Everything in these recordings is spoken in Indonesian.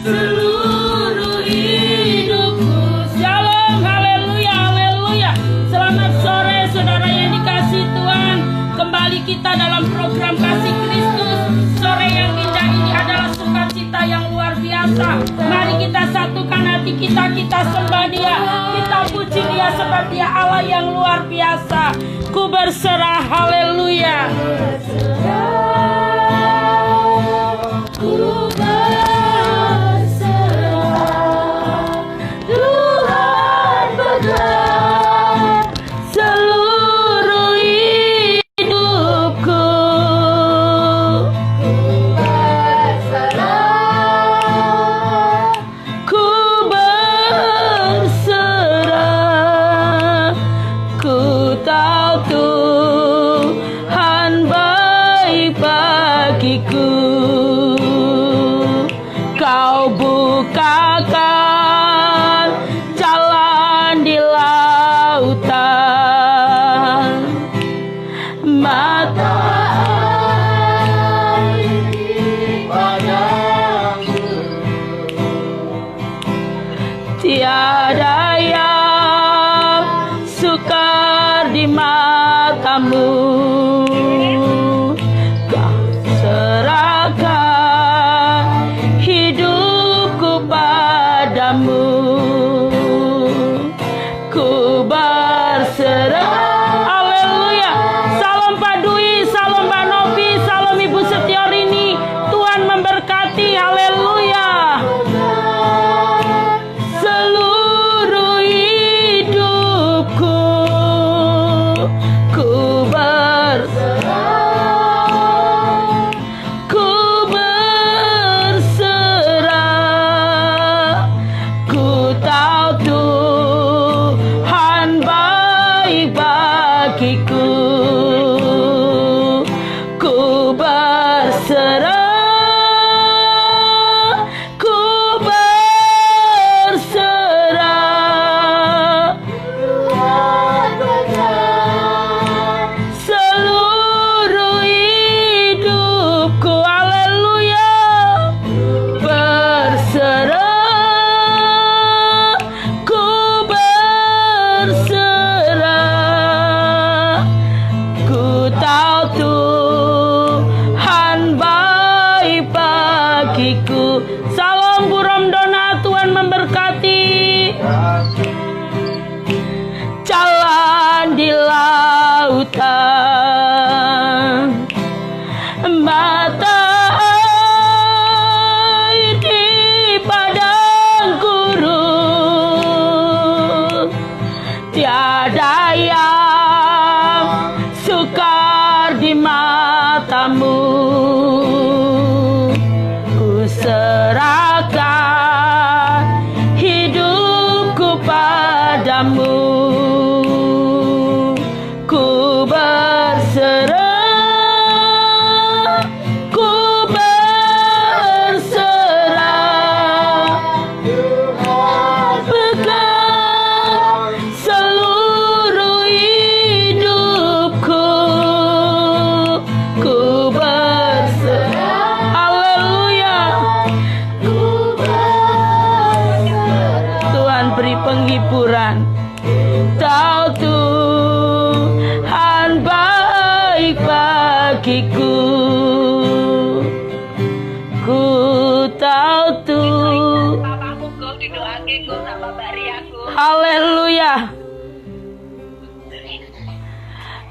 seluruh hidupku. Shalom, haleluya, haleluya. Selamat sore saudara yang dikasihi Tuhan. Kembali kita dalam program Kasih Kristus. Sore yang indah ini adalah sukacita yang luar biasa. Mari kita satukan hati kita, kita sembah Dia, kita puji Dia sebab Dia Allah yang luar biasa. Ku berserah, haleluya. Ku berserah, Tuhan pegang seluruh hidupku. Ku berserah, ku berserah. Ku tahu Tuhan baik bagiku. Kau bukakan jalan di lautan, mata air di padangmu. Tiada yang sukar di matamu. Kau serahkan hidupku padamu. Ku berserah. Haleluya. Salam Pak Dwi, salam Mbak Novi, salam Ibu Setiorini. Tuhan memberkati. Haleluya. Seluruh hidupku ku berserah, ku berserah. Ku tahu Tuhan baik bagiku. Ku berserah, ku berserah. Seluruh hidupku, haleluya. Berserah, ku berserah. Ku tahu Tuhan baik bagiku. Salam Bu Romdona, Tuhan memberkati. Jalan di lautan, mata air di padang gurun. Tiada yang sukar di matamu. Ku serahkan hidupku padamu. Ku berserah, ku berserah. Pegang seluruh hidupku. Ku berserah, haleluya. Ku berserah. Tuhan beri penghiburan. Tahu Tuhan baik bagiku. Ku tahu Tuhan. Haleluya.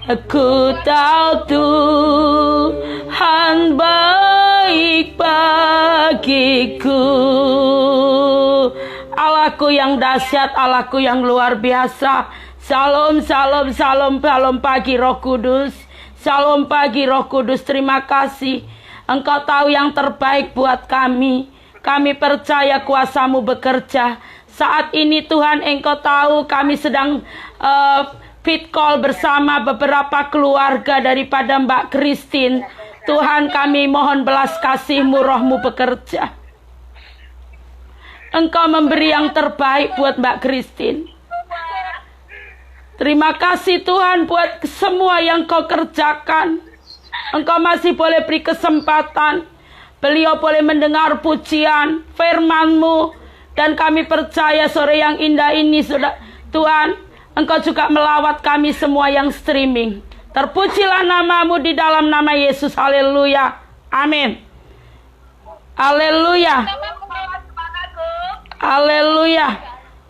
Aku tahu Tuhan baik bagiku. Allahku yang dahsyat, Allahku yang luar biasa. Salam, salam, salam, salam pagi Roh Kudus. Salam pagi Roh Kudus, terima kasih. Engkau tahu yang terbaik buat kami. Kami percaya kuasa-Mu bekerja. Saat ini Tuhan, Engkau tahu kami sedang fit call bersama beberapa keluarga daripada Mbak Christine. Tuhan, kami mohon belas kasih-Mu, Roh-Mu bekerja. Engkau memberi yang terbaik buat Mbak Christine. Terima kasih Tuhan buat semua yang Kau kerjakan. Engkau masih boleh beri kesempatan beliau boleh mendengar pujian firman-Mu. Dan kami percaya sore yang indah ini, Tuhan, Engkau juga melawat kami semua yang streaming. Terpujilah nama-Mu di dalam nama Yesus. Haleluya. Amin. Haleluya. Haleluya.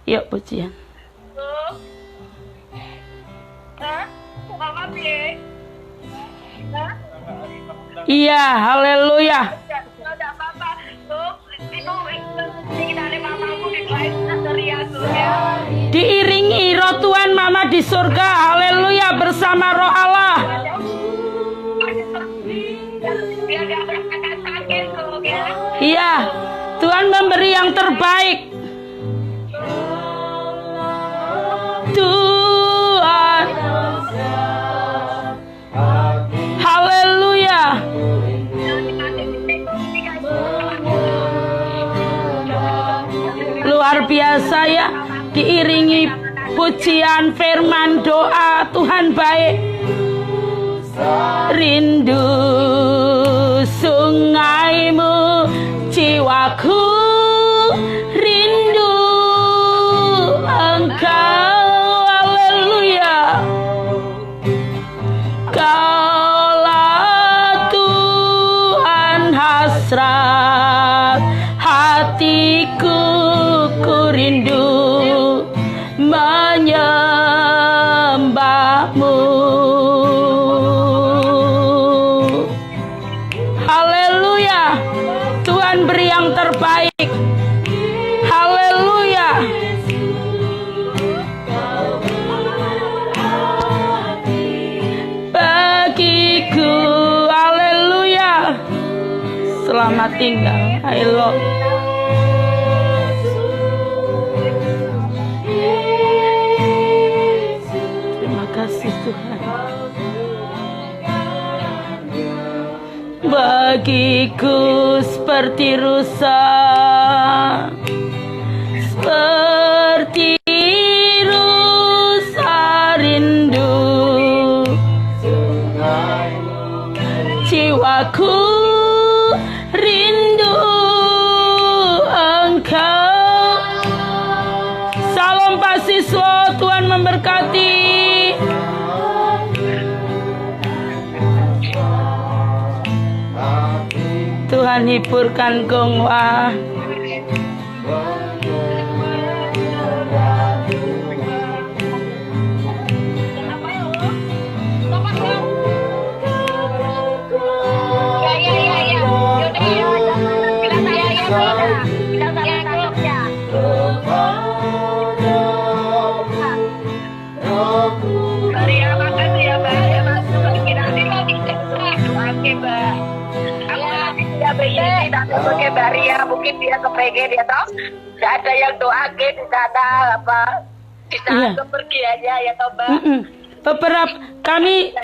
Yuk pujian. Iya, haleluya. Diiringi roh Tuhan Mama di surga. Haleluya, bersama roh Allah. Iya, Tuhan memberi yang terbaik. Tuhan. Haleluya. Luar biasa ya, diiringi pujian, firman, doa. Tuhan baik. Rindu sungaimu, jiwaku rindu Engkau. Haleluya. Kaulah Tuhan hasrat hatiku, ku rindu menyembah-Mu. Haleluya. Tuhan beri yang terbaik. Haleluya. Bagiku. Haleluya. Selamat tinggal. I love. Terima kasih Tuhan. Bagiku seperti rusa, seperti rusa rindu, jiwaku rindu Engkau. Salam Pak Siswo, Tuhan memberkati. Tuhan hiburkan Gongwa. Baria mungkin dia kepengen ya toh, tidak ada yang doain, tidak ada apa di saat kepergiannya ya toh Mbak. Beberapa kami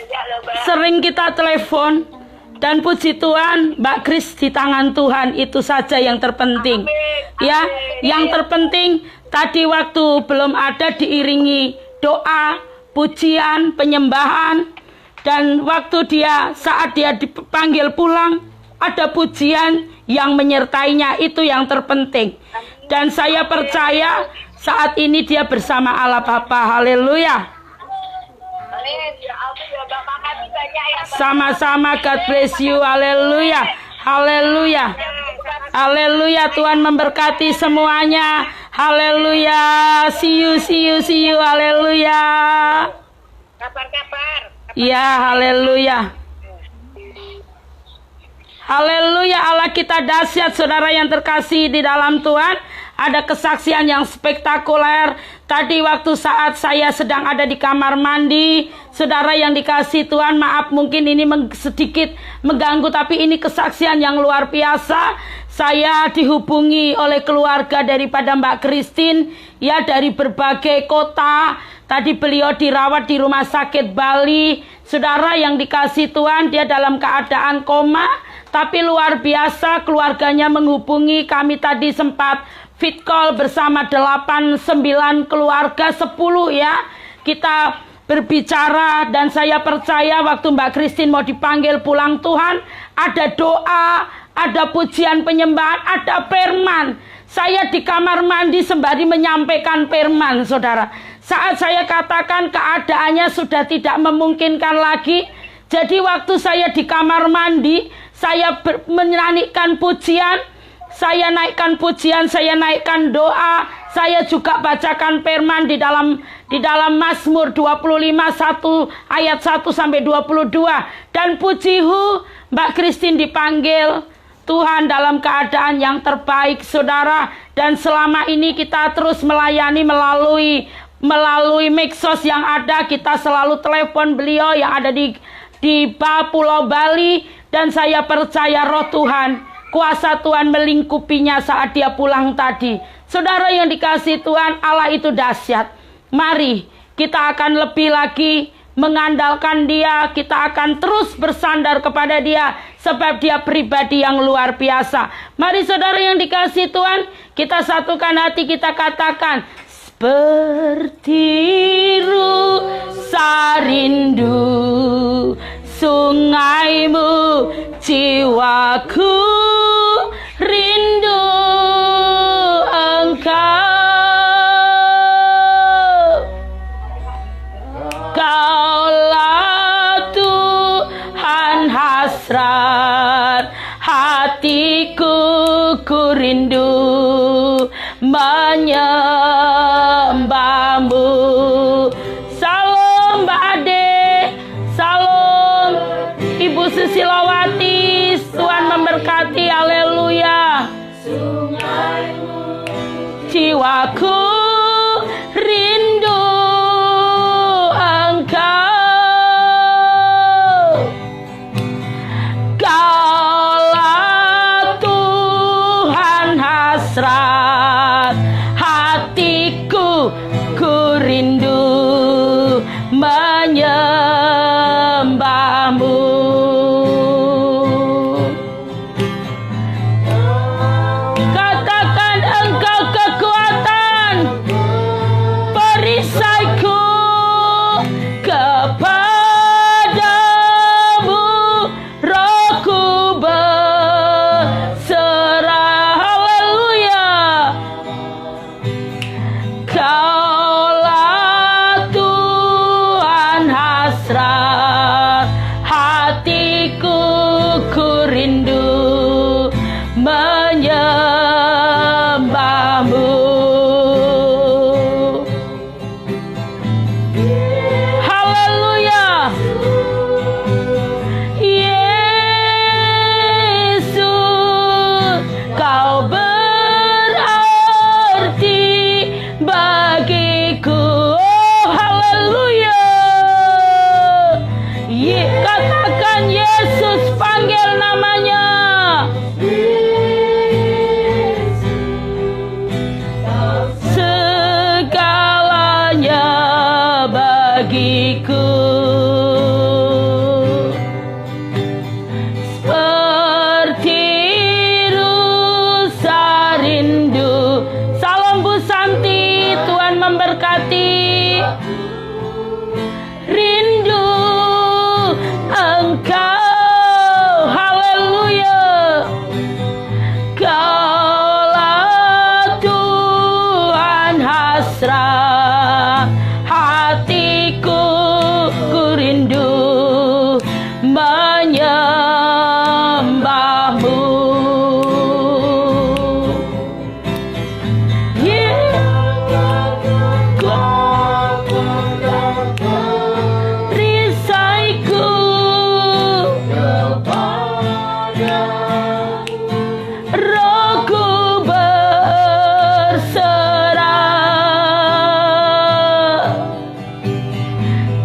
sering kita telepon dan puji Tuhan Mbak Kris di tangan Tuhan, itu saja yang terpenting. Amin. Ya, Amin. yang terpenting tadi waktu belum ada diiringi doa, pujian, penyembahan, dan waktu saat dia dipanggil pulang ada pujian yang menyertainya, itu yang terpenting. Dan saya percaya saat ini dia bersama Allah Bapa. Haleluya. Sama-sama, God bless you. Haleluya. Haleluya. Haleluya. Tuhan memberkati semuanya. Haleluya. See you. Haleluya. Kabar-kabar. Ya, haleluya. Haleluya, Allah kita dahsyat, saudara yang terkasih di dalam Tuhan. Ada kesaksian yang spektakuler. Tadi waktu saat saya sedang ada di kamar mandi, saudara yang dikasih Tuhan, maaf mungkin ini sedikit mengganggu, tapi ini kesaksian yang luar biasa. Saya dihubungi oleh keluarga daripada Mbak Christine, ya, dari berbagai kota. Tadi beliau dirawat di rumah sakit Bali. Saudara yang dikasih Tuhan, dia dalam keadaan koma. Tapi luar biasa, keluarganya menghubungi kami. Tadi sempat fit call bersama 8-9 keluarga, 10 ya. Kita berbicara dan saya percaya waktu Mbak Christine mau dipanggil pulang Tuhan, ada doa, ada pujian penyembahan, ada firman. Saya di kamar mandi sembari menyampaikan firman, saudara. Saat saya katakan keadaannya sudah tidak memungkinkan lagi, jadi waktu saya di kamar mandi, saya menyanyikan pujian, saya naikkan pujian, saya naikkan doa, saya juga bacakan firman di dalam Mazmur 25 ayat 1 sampai 22. Dan pujihu, Mbak Christine dipanggil Tuhan dalam keadaan yang terbaik, saudara. Dan selama ini kita terus melayani melalui medsos yang ada. Kita selalu telepon beliau yang ada di Pulau Bali. Dan saya percaya roh Tuhan, kuasa Tuhan melingkupinya saat dia pulang tadi. Saudara yang dikasihi Tuhan, Allah itu dahsyat. Mari kita akan lebih lagi mengandalkan dia. Kita akan terus bersandar kepada dia, sebab dia pribadi yang luar biasa. Mari saudara yang dikasihi Tuhan, kita satukan hati, kita katakan, seperti rusa rindu sungaimu, jiwaku rindu engkau. Kaulah Tuhan hasrat hatiku, ku rindu menyembahmu. Salam Mbak Ade, salam Ibu Susilawati, Tuhan memberkati, haleluya. Jiwaku rindu engkau, kaulah Tuhan hasrat hatiku, ku rindu menyembahmu. Katakan engkau kekuatan perisaiku, kepadamu rohku berserah, haleluya. Kaulah Tuhan hasrat hatiku, ku rindu menyembahmu. Haleluya. Yesus, kau berarti bagiku. Oh, haleluya. Katakan Yesus, panggil namanya. Segalanya bagiku. Seperti rusa rindu. Salam Bu Santi, Tuhan memberkati. Rindu engkau, haleluya. Kaulah Tuhan hasrat hatiku, ku rindu menyembahmu. Risaiku, rohku berserah.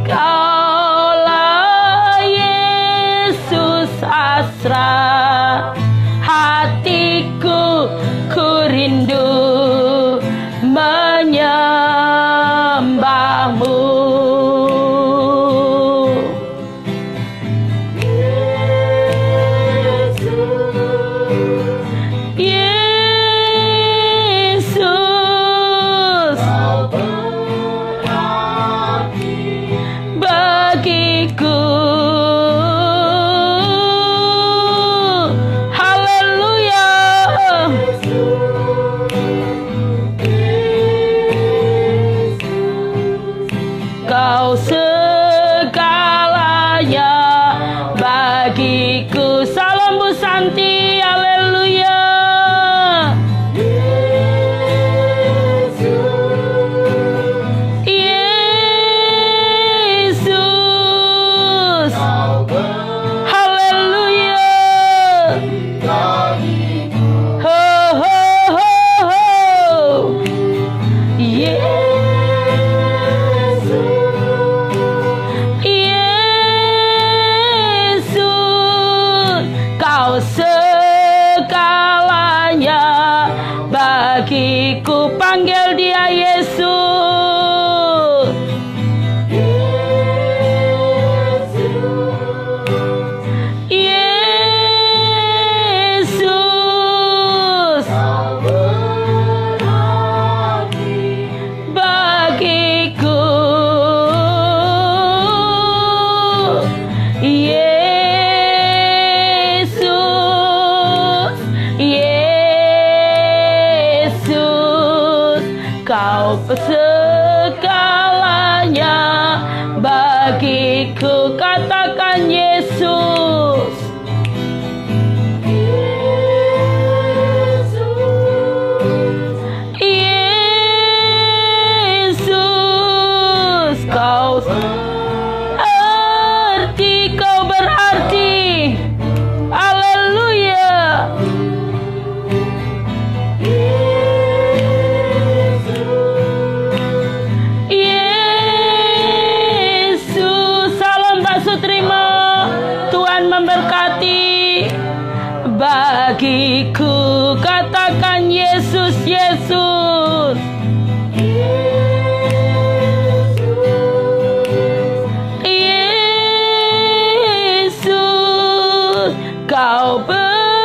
Kaulah Yesus hasrat hatiku, ku rindu menyembahmu. Yesus, bagiku. Haleluya. Santi. Haleluya. Yesus. Haleluya. Ho ho ho ho. Yesus. Yesus. Kau segalanya bagiku, panggil dia Yesus. Yesus bagiku. Yesus, Yesus, kau segalanya bagiku. Katakan Yesus. Yesus, kau berarti, kau berarti. Haleluya. Yesus, salam Pak Sutrimo. Tuhan memberkati. Bagiku, katakan Yesus, Yesus. Yesus, kau berarti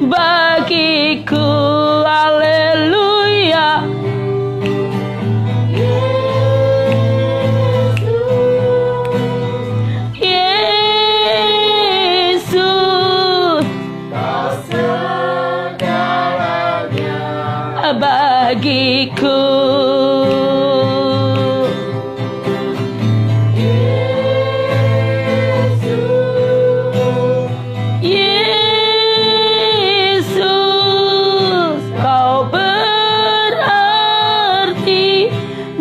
bagiku. Haleluya. Yesus, bagiku. Yesus, kau berarti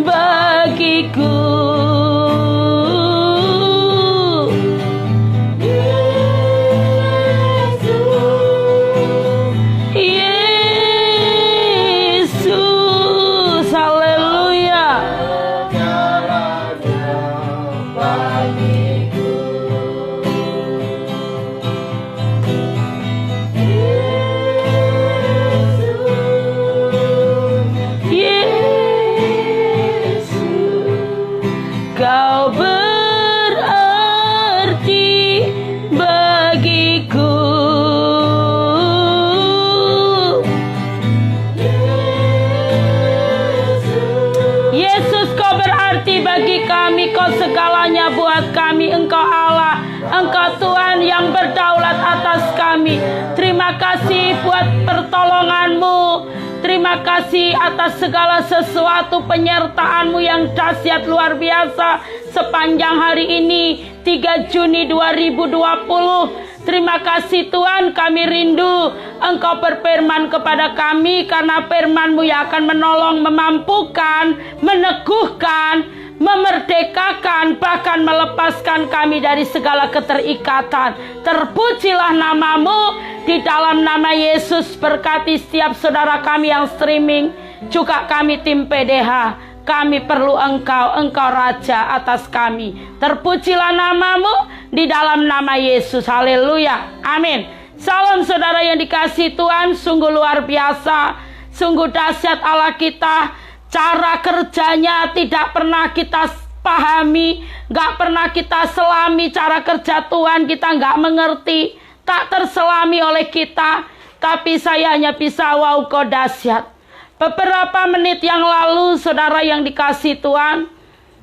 bagiku. Yesus, haleluya. Yesus, kau berarti bagiku. Yesus, kau berarti bagi kami, kau segalanya buat kami. Engkau Allah, Engkau Tuhan yang berdaulat atas kami. Terima kasih buat pertolongan-Mu. Terima kasih atas segala sesuatu, penyertaan-Mu yang dahsyat luar biasa sepanjang hari ini 3 Juni 2020. Terima kasih Tuhan, kami rindu Engkau berfirman kepada kami, karena firman-Mu yang akan menolong, memampukan, meneguhkan, memerdekakan, bahkan melepaskan kami dari segala keterikatan. Terpujilah nama-Mu. Di dalam nama Yesus, berkati setiap saudara kami yang streaming, juga kami tim PDH. Kami perlu Engkau, Engkau Raja atas kami. Terpujilah nama-Mu di dalam nama Yesus. Haleluya. Amin. Salam saudara yang dikasihi Tuhan. Sungguh luar biasa, sungguh dahsyat Allah kita. Cara kerjanya tidak pernah kita pahami, gak pernah kita selami. Cara kerja Tuhan kita gak mengerti, tak terselami oleh kita. Tapi saya hanya bisa, wow, kau dahsyat. Beberapa menit yang lalu, saudara yang dikasihi Tuhan,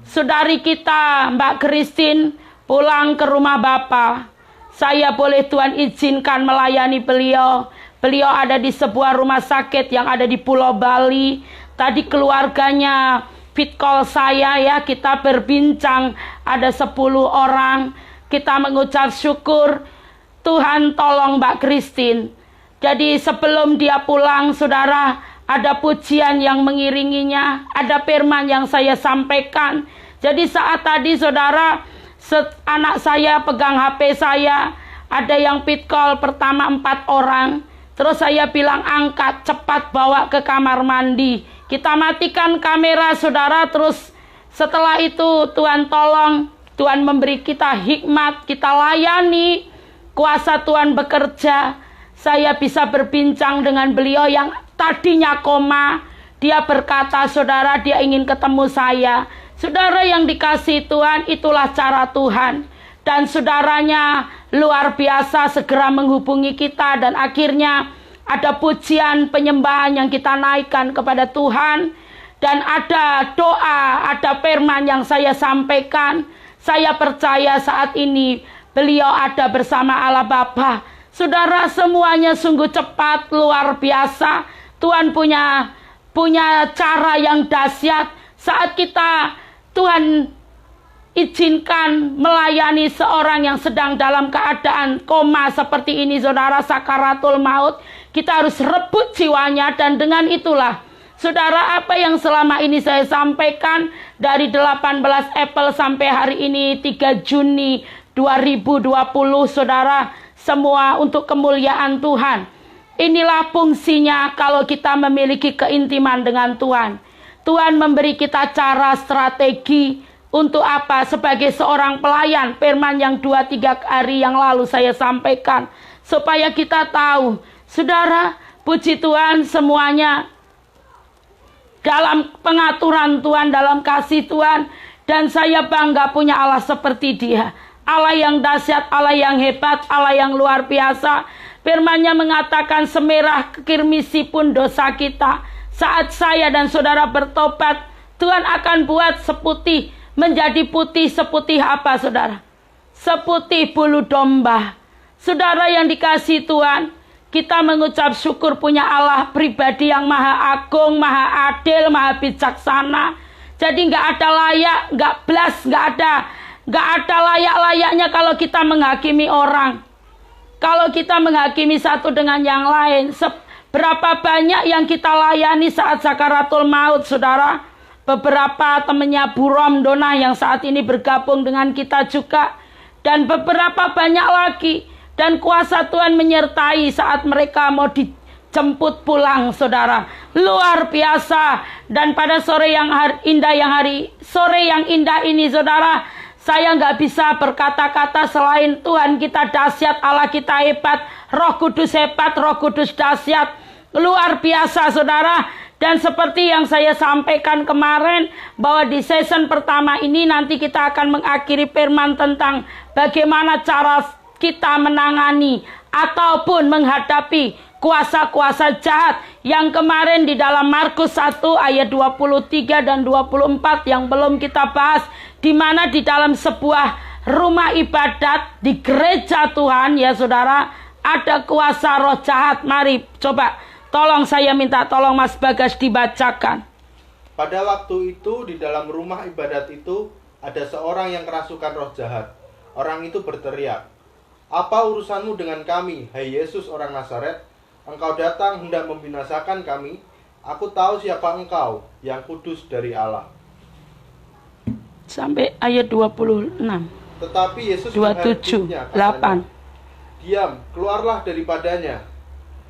saudari kita Mbak Christine pulang ke rumah Bapa. Saya boleh Tuhan izinkan melayani beliau. Beliau ada di sebuah rumah sakit yang ada di Pulau Bali. Tadi keluarganya fit call saya ya, kita berbincang, ada 10 orang. kita mengucap syukur. Tuhan tolong Mbak Christine. Jadi sebelum dia pulang, saudara, ada pujian yang mengiringinya, ada firman yang saya sampaikan. Jadi saat tadi saudara, anak saya pegang HP saya, ada yang pit call pertama 4 orang. Terus saya bilang angkat, cepat bawa ke kamar mandi. Kita matikan kamera saudara, terus setelah itu Tuhan tolong, Tuhan memberi kita hikmat, kita layani, kuasa Tuhan bekerja. Saya bisa berbincang dengan beliau yang tadinya koma. Dia berkata, saudara, dia ingin ketemu saya. Saudara yang dikasihi Tuhan, itulah cara Tuhan. Dan saudaranya luar biasa segera menghubungi kita. Dan akhirnya ada pujian penyembahan yang kita naikkan kepada Tuhan. Dan ada doa, ada firman yang saya sampaikan. Saya percaya saat ini beliau ada bersama Allah Bapa. Saudara, semuanya sungguh cepat, luar biasa. Tuhan punya cara yang dahsyat. Saat Tuhan izinkan melayani seorang yang sedang dalam keadaan koma seperti ini, saudara, sakaratul maut, kita harus rebut jiwanya. Dan dengan itulah, saudara, apa yang selama ini saya sampaikan dari 18 April sampai hari ini 3 Juni 2020, saudara, semua untuk kemuliaan Tuhan. Inilah fungsinya kalau kita memiliki keintiman dengan Tuhan. Tuhan memberi kita cara, strategi untuk apa? Sebagai seorang pelayan, firman yang 2-3 hari yang lalu saya sampaikan. Supaya kita tahu, saudara, puji Tuhan, semuanya dalam pengaturan Tuhan, dalam kasih Tuhan. Dan saya bangga punya Allah seperti Dia. Allah yang dahsyat, Allah yang hebat, Allah yang luar biasa. Firman-Nya mengatakan semerah kekirmisi pun dosa kita. Saat saya dan saudara bertobat, Tuhan akan buat seputih, menjadi putih seputih apa saudara? Seputih bulu domba. Saudara yang dikasihi Tuhan, kita mengucap syukur punya Allah pribadi yang maha agung, maha adil, maha bijaksana. Jadi nggak ada layak, nggak belas, nggak ada layak-layaknya kalau kita menghakimi orang. Kalau kita menghakimi satu dengan yang lain. Berapa banyak yang kita layani saat sakaratul maut, saudara. Beberapa temannya Bu Romdona yang saat ini bergabung dengan kita juga. Dan beberapa banyak lagi. Dan kuasa Tuhan menyertai saat mereka mau dijemput pulang, saudara. Luar biasa. Dan pada sore yang indah ini, saudara, saya nggak bisa berkata-kata selain Tuhan kita dahsyat, Allah kita hebat, Roh Kudus hebat, Roh Kudus dahsyat, luar biasa saudara. Dan seperti yang saya sampaikan kemarin, bahwa di season pertama ini nanti kita akan mengakhiri firman tentang bagaimana cara kita menangani ataupun menghadapi kuasa-kuasa jahat yang kemarin di dalam Markus 1 ayat 23 dan 24 yang belum kita bahas. Di mana di dalam sebuah rumah ibadat di gereja Tuhan, ya saudara, ada kuasa roh jahat. Mari coba, tolong saya minta tolong Mas Bagas dibacakan. Pada waktu itu di dalam rumah ibadat itu ada seorang yang kerasukan roh jahat. Orang itu berteriak, "Apa urusanmu dengan kami, hai Yesus orang Nazaret? Engkau datang hendak membinasakan kami. Aku tahu siapa engkau, yang kudus dari Allah." Sampai ayat 26. Tetapi Yesus 27, 8. "Diam, keluarlah daripadanya."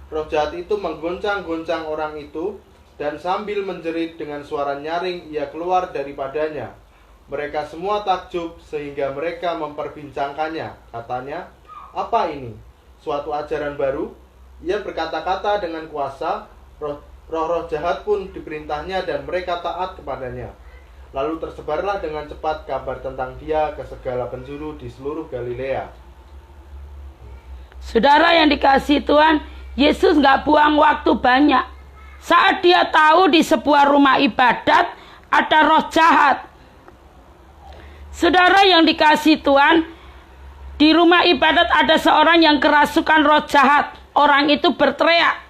Roh jahat itu menggoncang-goncang orang itu, dan sambil menjerit dengan suara nyaring ia keluar daripadanya. Mereka semua takjub sehingga mereka memperbincangkannya. Katanya, "Apa ini? Suatu ajaran baru?" Ia berkata-kata dengan kuasa, roh-roh jahat pun diperintahnya dan mereka taat kepadanya. Lalu tersebarlah dengan cepat kabar tentang dia ke segala penjuru di seluruh Galilea. Saudara yang dikasihi Tuhan, Yesus nggak buang waktu banyak. Saat dia tahu di sebuah rumah ibadat ada roh jahat. Saudara yang dikasihi Tuhan, di rumah ibadat ada seorang yang kerasukan roh jahat. Orang itu berteriak,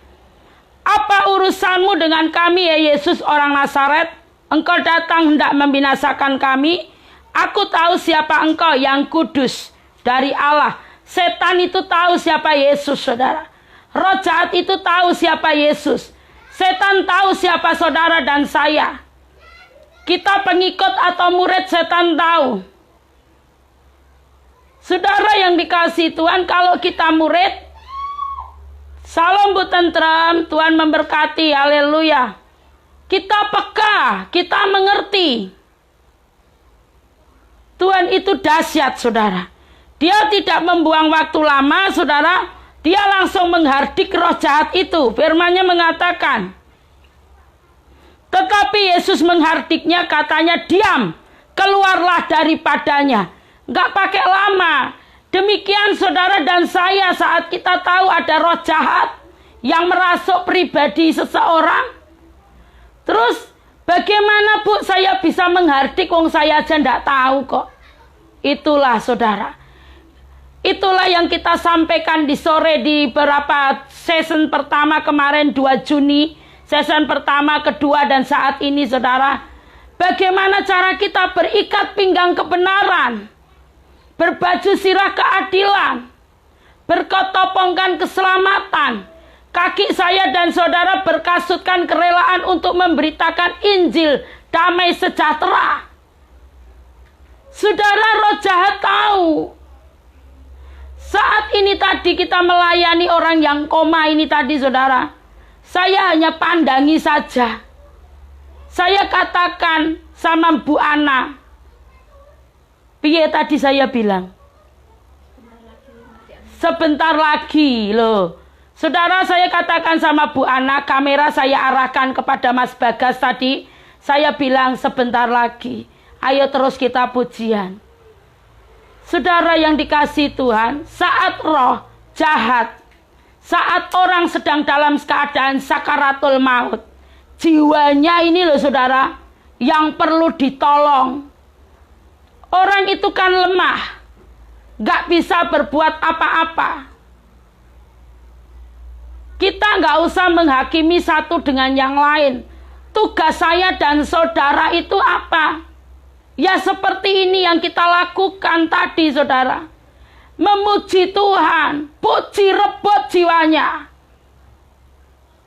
"Apa urusanmu dengan kami, ya Yesus orang Nazaret? Engkau datang hendak membinasakan kami. Aku tahu siapa engkau, yang kudus dari Allah. Setan itu tahu siapa Yesus, saudara. Roh jahat itu tahu siapa Yesus. Setan tahu siapa saudara dan saya. Kita pengikut atau murid, setan tahu. Saudara yang dikasihi Tuhan, kalau kita murid, salam bu tentrem, Tuhan memberkati, haleluya. Kita peka, kita mengerti. Tuhan itu dahsyat, saudara. Dia tidak membuang waktu lama, saudara. Dia langsung menghardik roh jahat itu. Firman-Nya mengatakan, tetapi Yesus menghardiknya, katanya, diam, keluarlah daripadanya. Gak pakai lama. Demikian saudara dan saya, saat kita tahu ada roh jahat yang merasuk pribadi seseorang. Terus bagaimana bu saya bisa menghardik, wong saya aja ndak tahu kok. Itulah saudara. Itulah yang kita sampaikan di sore di beberapa season pertama kemarin 2 Juni. Season pertama, kedua, dan saat ini saudara. Bagaimana cara kita berikat pinggang kebenaran. Berbaju sirah keadilan. Berkotopongkan keselamatan. Kaki saya dan saudara berkasutkan kerelaan untuk memberitakan Injil damai sejahtera. Saudara, roh jahat tahu. Saat ini tadi kita melayani orang yang koma ini tadi saudara. Saya hanya pandangi saja. Saya katakan sama Bu Ana. Piye tadi saya bilang? Sebentar lagi loh. Saudara, saya katakan sama Bu Ana, kamera saya arahkan kepada Mas Bagas tadi. Saya bilang sebentar lagi. Ayo terus kita pujian. Saudara yang dikasihi Tuhan, saat roh jahat, saat orang sedang dalam keadaan sakaratul maut, jiwanya ini loh saudara, yang perlu ditolong. Orang itu kan lemah, gak bisa berbuat apa-apa. Kita gak usah menghakimi satu dengan yang lain. Tugas saya dan saudara itu apa? Ya seperti ini yang kita lakukan tadi saudara. Memuji Tuhan, puji rebut jiwanya.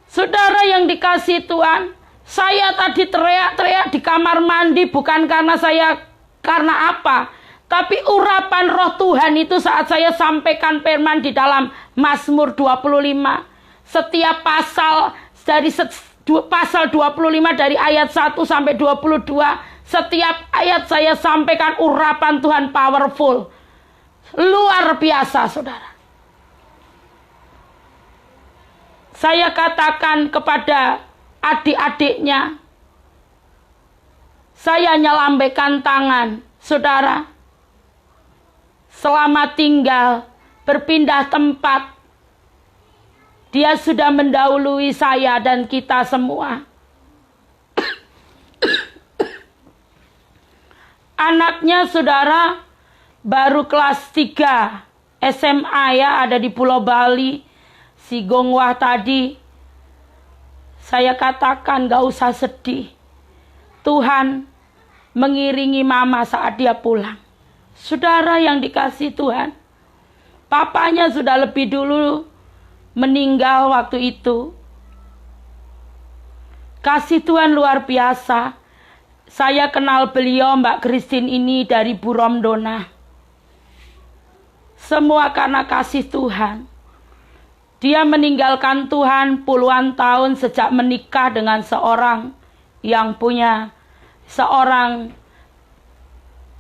Saudara yang dikasihi Tuhan, saya tadi teriak-teriak di kamar mandi bukan karena apa, tapi urapan roh Tuhan itu saat saya sampaikan firman di dalam Mazmur 25. Setiap pasal dari pasal 25 dari ayat 1 sampai 22, setiap ayat saya sampaikan urapan Tuhan powerful. Luar biasa saudara. Saya katakan kepada adik-adiknya, saya nyelambaikan tangan, saudara. Selamat tinggal, berpindah tempat. Dia sudah mendahului saya dan kita semua. Anaknya saudara baru kelas 3 SMA ya, ada di Pulau Bali. Si Gongwah tadi. Saya katakan gak usah sedih. Tuhan mengiringi mama saat dia pulang. Saudara yang dikasihi Tuhan, papanya sudah lebih dulu meninggal waktu itu. Kasih Tuhan luar biasa. Saya kenal beliau, Mbak Christine ini dari Buromdona. Semua karena kasih Tuhan. Dia meninggalkan Tuhan puluhan tahun sejak menikah dengan seorang yang punya seorang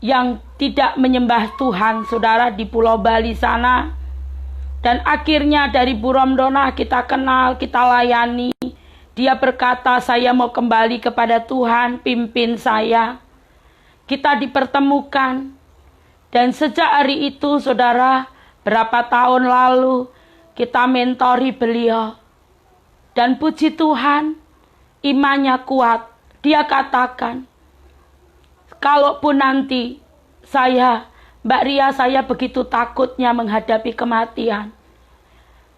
yang tidak menyembah Tuhan, saudara, di Pulau Bali sana. Dan akhirnya dari Buromdona kita kenal, kita layani. Dia berkata, saya mau kembali kepada Tuhan, pimpin saya. Kita dipertemukan. Dan sejak hari itu, saudara, berapa tahun lalu, kita mentori beliau. Dan puji Tuhan, imannya kuat. Dia katakan, kalaupun nanti Mbak Ria, saya begitu takutnya menghadapi kematian.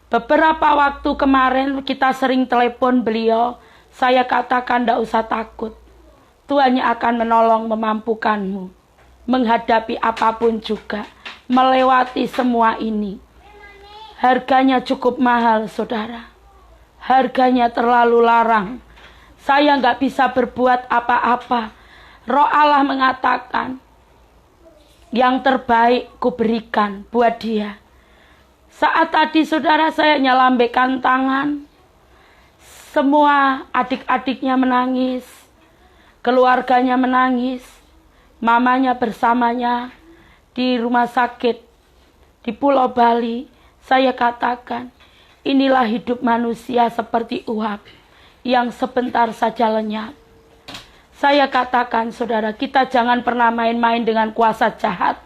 Beberapa waktu kemarin kita sering telepon beliau. Saya katakan tidak usah takut. Tuhan yang akan menolong, memampukanmu menghadapi apapun juga. melewati semua ini. Harganya cukup mahal, saudara. Harganya terlalu larang. Saya nggak bisa berbuat apa-apa. Roh Allah mengatakan, yang terbaik kuberikan buat dia. Saat tadi saudara saya nyelambaikan tangan, semua adik-adiknya menangis, keluarganya menangis, mamanya bersamanya di rumah sakit di Pulau Bali. Saya katakan, inilah hidup manusia seperti uap yang sebentar saja lenyap. Saya katakan, saudara, kita jangan pernah main-main dengan kuasa jahat.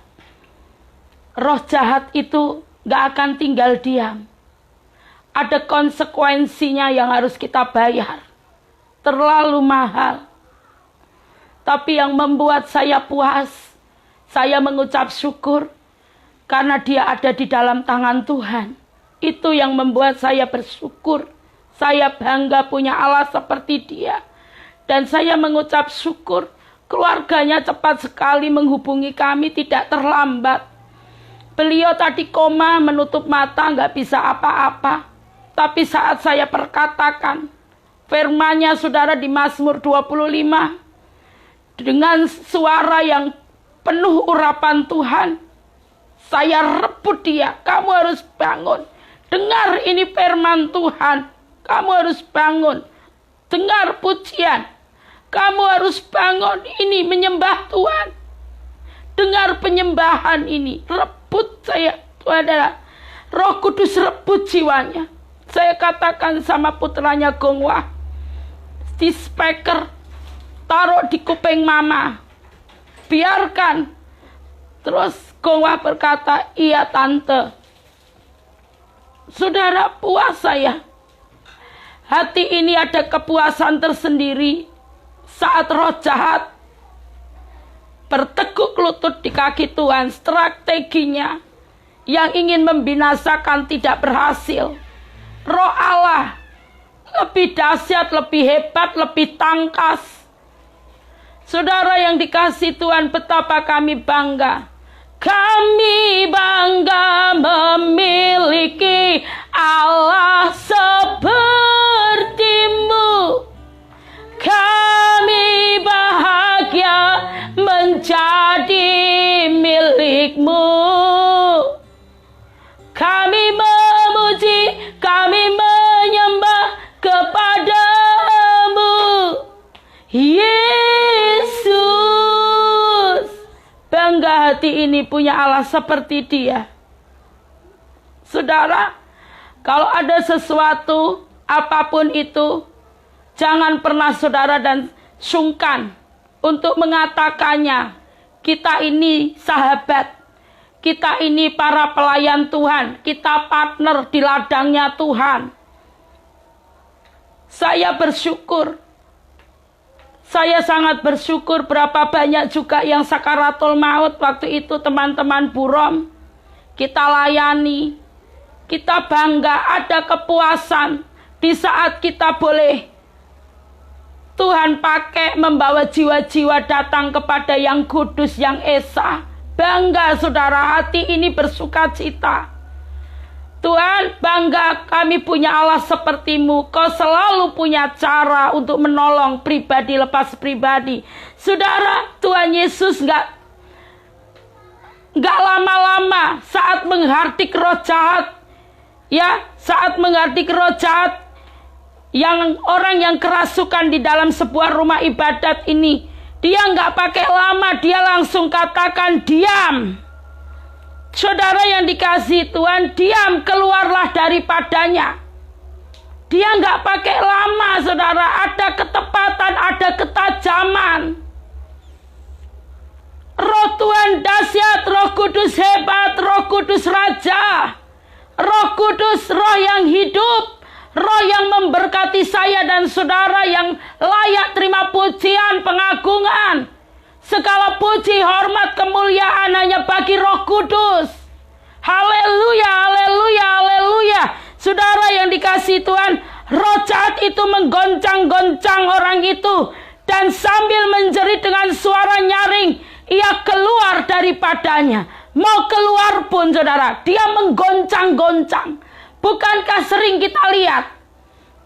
Roh jahat itu gak akan tinggal diam. Ada konsekuensinya yang harus kita bayar. Terlalu mahal. Tapi yang membuat saya puas, saya mengucap syukur karena dia ada di dalam tangan Tuhan. Itu yang membuat saya bersyukur. Saya bangga punya Allah seperti dia. Dan saya mengucap syukur, keluarganya cepat sekali menghubungi kami, tidak terlambat. Beliau tadi koma, menutup mata, nggak bisa apa-apa. Tapi saat saya perkatakan, firman-Nya saudara di Mazmur 25, dengan suara yang penuh urapan Tuhan, saya rebut dia, kamu harus bangun. Dengar ini firman Tuhan, kamu harus bangun. Dengar pujian. Kamu harus bangun, ini menyembah Tuhan. Dengar penyembahan ini. Rebut saya, saudara. Roh Kudus rebut jiwanya. Saya katakan sama putranya Gongwa, di speaker, taruh di kuping mama. Biarkan. Terus Gongwa berkata, iya tante. Saudara, puas saya. Hati ini ada kepuasan tersendiri. Saat roh jahat berteguk lutut di kaki Tuhan, strateginya yang ingin membinasakan tidak berhasil. Roh Allah lebih dahsyat, lebih hebat, lebih tangkas. Saudara yang dikasihi Tuhan, betapa kami bangga. Kami bangga memiliki Allah seperti-Mu. Kami bahagia menjadi milik-Mu. Kami memuji, kami menyembah kepada-Mu, Yesus. Bangga hati ini punya Allah seperti Dia. Saudara, kalau ada sesuatu, apapun itu, jangan pernah saudara dan sungkan untuk mengatakannya. Kita ini sahabat, kita ini para pelayan Tuhan, kita partner di ladangnya Tuhan. Saya bersyukur, saya sangat bersyukur berapa banyak juga yang sakaratul maut waktu itu teman-teman burom. Kita layani, kita bangga, ada kepuasan di saat kita boleh Tuhan pakai membawa jiwa-jiwa datang kepada yang kudus, yang esa. Bangga saudara, hati ini bersuka cita. Tuhan, bangga kami punya Allah seperti-Mu. Kau selalu punya cara untuk menolong pribadi lepas pribadi. Saudara, Tuhan Yesus gak lama-lama saat menghardik roh jahat. Ya, saat menghardik roh jahat, yang orang yang kerasukan di dalam sebuah rumah ibadat ini, dia nggak pakai lama, dia langsung katakan diam. Saudara yang dikasihi Tuhan, diam, keluarlah daripadanya. Dia nggak pakai lama, saudara. Ada ketepatan, ada ketajaman. Roh Tuhan dahsyat, Roh Kudus hebat, Roh Kudus Raja, Roh Kudus, Roh yang hidup, Roh yang memberkati saya dan saudara yang layak terima pujian, pengagungan. Segala puji, hormat, kemuliaan hanya bagi Roh Kudus. Haleluya, haleluya, haleluya. Saudara yang dikasihi Tuhan, roh jahat itu menggoncang-goncang orang itu. Dan sambil menjerit dengan suara nyaring, ia keluar daripadanya. Mau keluar pun saudara, dia menggoncang-goncang. Bukankah sering kita lihat,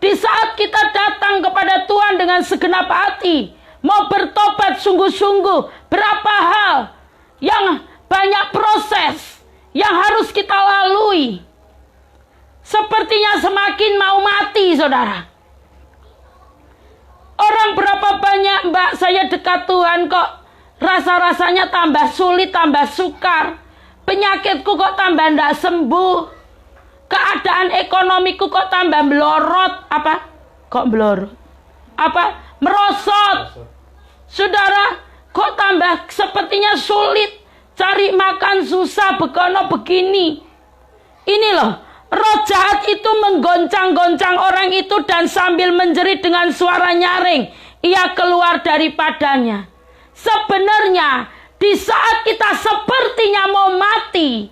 di saat kita datang kepada Tuhan dengan segenap hati, mau bertobat sungguh-sungguh, berapa hal yang banyak proses yang harus kita lalui. Sepertinya semakin mau mati, saudara. Orang berapa banyak, Mbak, saya dekat Tuhan kok rasa-rasanya tambah sulit, tambah sukar. Penyakitku kok tambah tidak sembuh. Keadaan ekonomiku kok tambah melorot. Apa? Kok melorot? Apa? Merosot. Saudara, kok tambah sepertinya sulit. Cari makan susah, begono begini. Ini loh, roh jahat itu menggoncang-goncang orang itu dan sambil menjerit dengan suara nyaring, ia keluar daripadanya. Sebenarnya, di saat kita sepertinya mau mati,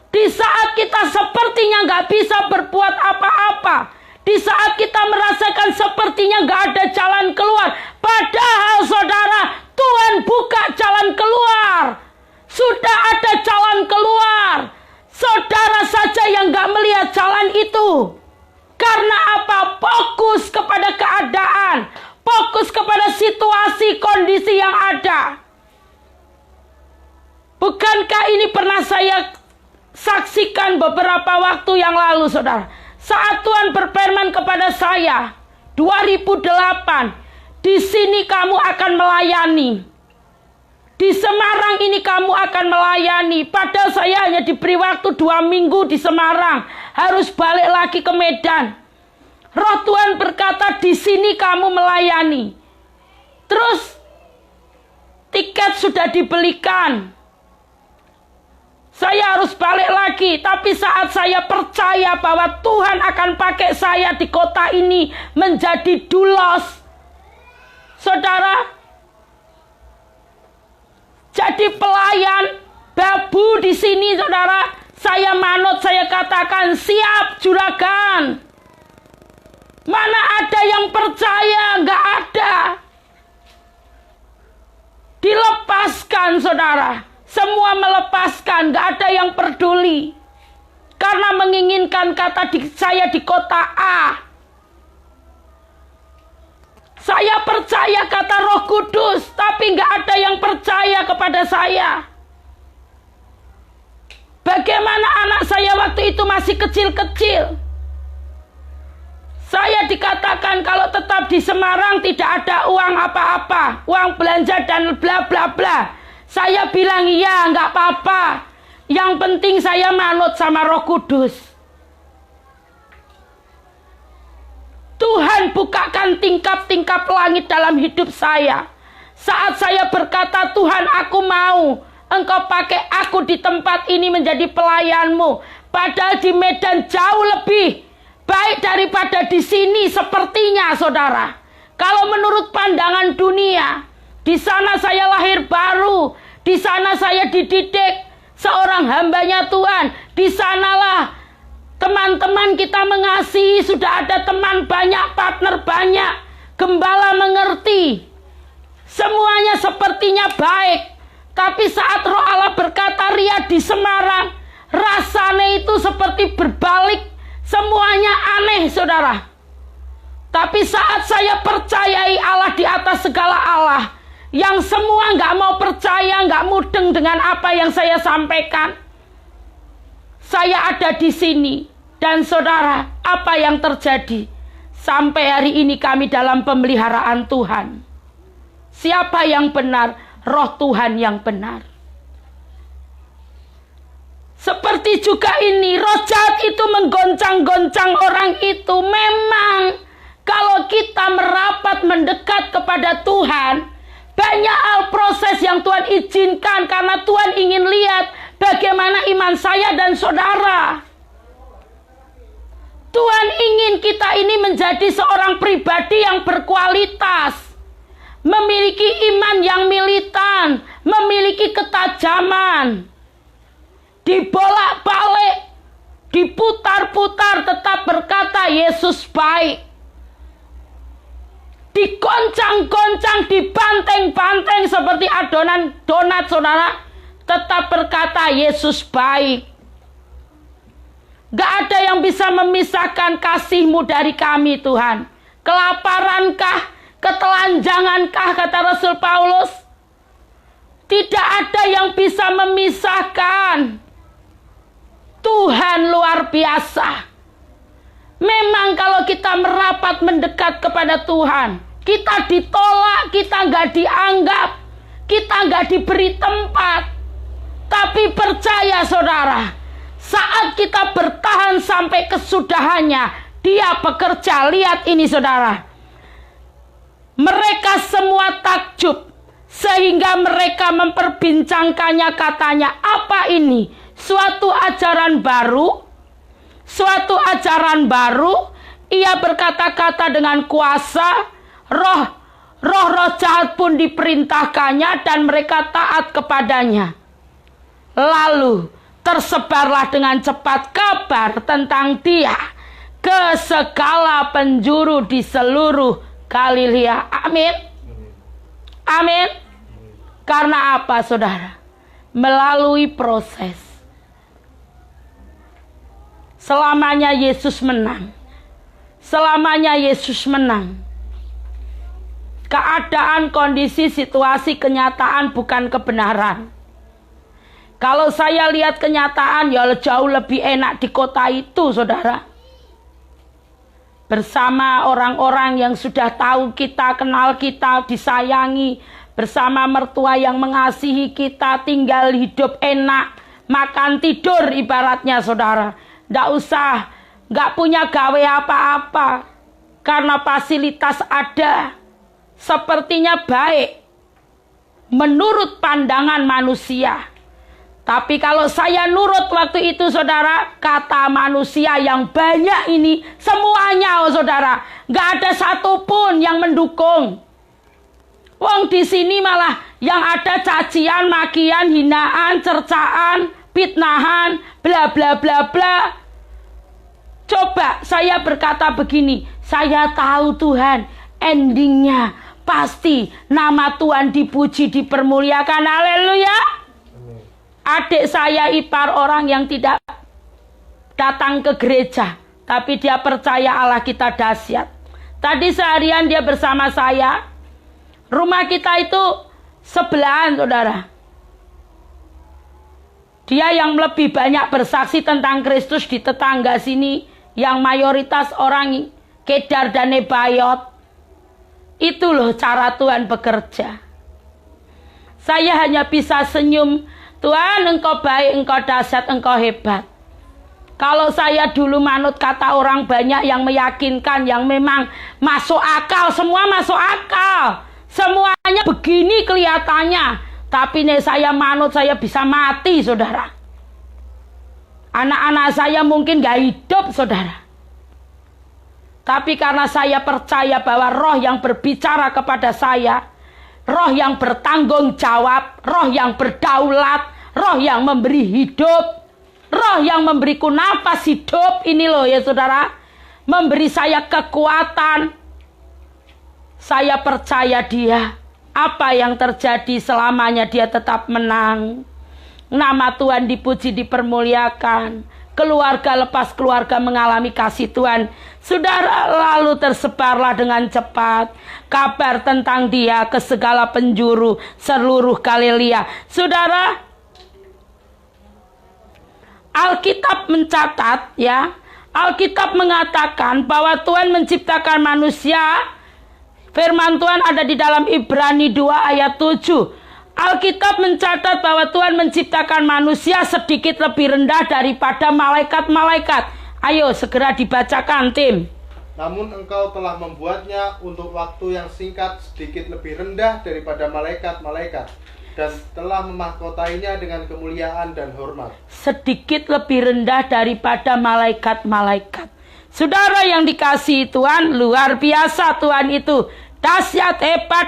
di saat kita sepertinya nggak bisa berbuat apa-apa, di saat kita merasakan sepertinya nggak ada jalan keluar, padahal saudara, Tuhan buka jalan keluar. Sudah ada jalan keluar. Saudara saja yang nggak melihat jalan itu. Karena apa? Fokus kepada keadaan. Fokus kepada situasi, kondisi yang ada. Bukankah ini pernah saya saksikan beberapa waktu yang lalu, saudara? Saat Tuhan berfirman kepada saya, 2008, di sini kamu akan melayani. Di Semarang ini kamu akan melayani. Padahal saya hanya diberi waktu 2 minggu di Semarang. Harus balik lagi ke Medan. Roh Tuhan berkata, di sini kamu melayani. Terus tiket sudah dibelikan. Saya harus balik lagi. Tapi saat saya percaya bahwa Tuhan akan pakai saya di kota ini menjadi dulos, saudara, jadi pelayan babu di sini, saudara. Saya manut, saya katakan, siap juragan. Mana ada yang percaya? Nggak ada. Dilepaskan, saudara. Semua melepaskan, nggak ada yang peduli. Karena menginginkan saya di kota A. Saya percaya kata Roh Kudus, tapi nggak ada yang percaya kepada saya. Bagaimana anak saya waktu itu masih kecil-kecil? Saya dikatakan kalau tetap di Semarang tidak ada uang apa-apa, uang belanja dan bla bla bla. Saya bilang iya, nggak apa-apa. Yang penting saya manut sama Roh Kudus. Tuhan bukakan tingkap-tingkap langit dalam hidup saya. Saat saya berkata, Tuhan aku mau Engkau pakai aku di tempat ini menjadi pelayanmu. Padahal di Medan jauh lebih baik daripada di sini sepertinya, saudara. Kalau menurut pandangan dunia, di sana saya lahir baru. Di sana saya dididik seorang hambanya Tuhan. Di sanalah teman-teman kita mengasihi, sudah ada teman banyak, partner banyak, gembala mengerti. Semuanya sepertinya baik. Tapi saat Roh Allah berkata Ria di Semarang, rasanya itu seperti berbalik. Semuanya aneh, saudara. Tapi saat saya percayai Allah di atas segala Allah, yang semua nggak mau percaya, nggak mudeng dengan apa yang saya sampaikan, saya ada di sini. Dan saudara, apa yang terjadi? Sampai hari ini kami dalam pemeliharaan Tuhan. Siapa yang benar? Roh Tuhan yang benar. Seperti juga ini, roh jahat itu menggoncang-goncang orang itu. Memang kalau kita merapat mendekat kepada Tuhan, banyak hal proses yang Tuhan izinkan karena Tuhan ingin lihat bagaimana iman saya dan saudara. Tuhan ingin kita ini menjadi seorang pribadi yang berkualitas, memiliki iman yang militan, memiliki ketajaman, dibolak-balik, diputar-putar tetap berkata Yesus baik, dikoncang-koncang, dibanteng-banteng seperti adonan donat, saudara, tetap berkata Yesus baik. Gak ada yang bisa memisahkan kasih-Mu dari kami Tuhan. Kelaparankah, ketelanjangankah, kata Rasul Paulus? Tidak ada yang bisa memisahkan. Tuhan luar biasa. Memang kalau kita merapat mendekat kepada Tuhan, kita ditolak, kita nggak dianggap, kita nggak diberi tempat. Tapi percaya saudara, saat kita bertahan sampai kesudahannya, Dia bekerja. Lihat ini saudara. Mereka semua takjub, sehingga mereka memperbincangkannya, katanya, apa ini? Suatu ajaran baru? Suatu ajaran baru? Ia berkata-kata dengan kuasa, roh jahat pun diperintahkannya dan mereka taat kepadanya. Lalu tersebarlah dengan cepat kabar tentang Dia ke segala penjuru di seluruh Galilea. Amin. Amin. Karena apa saudara? Melalui proses. Selamanya Yesus menang. Selamanya Yesus menang. Keadaan, kondisi, situasi, kenyataan bukan kebenaran. Kalau saya lihat kenyataan, ya jauh lebih enak di kota itu, saudara. Bersama orang-orang yang sudah tahu kita, kenal kita, disayangi. Bersama mertua yang mengasihi kita, tinggal hidup enak. Makan tidur ibaratnya, saudara. Nggak usah, nggak punya gawe apa-apa. Karena fasilitas ada. Sepertinya baik. Menurut pandangan manusia. Tapi kalau saya nurut waktu itu saudara, kata manusia yang banyak ini, semuanya saudara, nggak ada satupun yang mendukung. Wong di sini malah yang ada cacian, makian, hinaan, cercaan, fitnahan, bla bla bla bla. Coba saya berkata begini, saya tahu Tuhan, endingnya pasti nama Tuhan dipuji, dipermuliakan. Haleluya. Adik saya ipar orang yang tidak datang ke gereja, tapi dia percaya Allah kita dahsyat. Tadi seharian dia bersama saya. Rumah kita itu sebelahan, saudara. Dia yang lebih banyak bersaksi tentang Kristus di tetangga sini, yang mayoritas orang Kedar dan Nebayot. Itu loh cara Tuhan bekerja. Saya hanya bisa senyum. Tuhan, Engkau baik, Engkau dahsyat, Engkau hebat. Kalau saya dulu manut kata orang banyak yang meyakinkan, yang memang masuk akal, semua masuk akal. Semuanya begini kelihatannya. Tapi nih saya manut, saya bisa mati, saudara. Anak-anak saya mungkin gak hidup, saudara. Tapi karena saya percaya bahwa roh yang berbicara kepada saya, roh yang bertanggung jawab, roh yang berdaulat, roh yang memberi hidup, roh yang memberiku nafas hidup, ini loh ya saudara, memberi saya kekuatan. Saya percaya Dia, apa yang terjadi selamanya Dia tetap menang. Nama Tuhan dipuji, dipermuliakan. Keluarga lepas keluarga mengalami kasih Tuhan. Saudara, lalu tersebarlah dengan cepat kabar tentang Dia ke segala penjuru seluruh Galilea. Saudara, Alkitab mencatat ya, Alkitab mengatakan bahwa Tuhan menciptakan manusia. Firman Tuhan ada di dalam Ibrani 2 ayat 7. Alkitab mencatat bahwa Tuhan menciptakan manusia sedikit lebih rendah daripada malaikat-malaikat. Ayo segera dibacakan tim. Namun Engkau telah membuatnya untuk waktu yang singkat sedikit lebih rendah daripada malaikat-malaikat, dan telah memahkotainya dengan kemuliaan dan hormat. Sedikit lebih rendah daripada malaikat-malaikat. Saudara yang dikasihi Tuhan, luar biasa Tuhan itu. Dahsyat, hebat,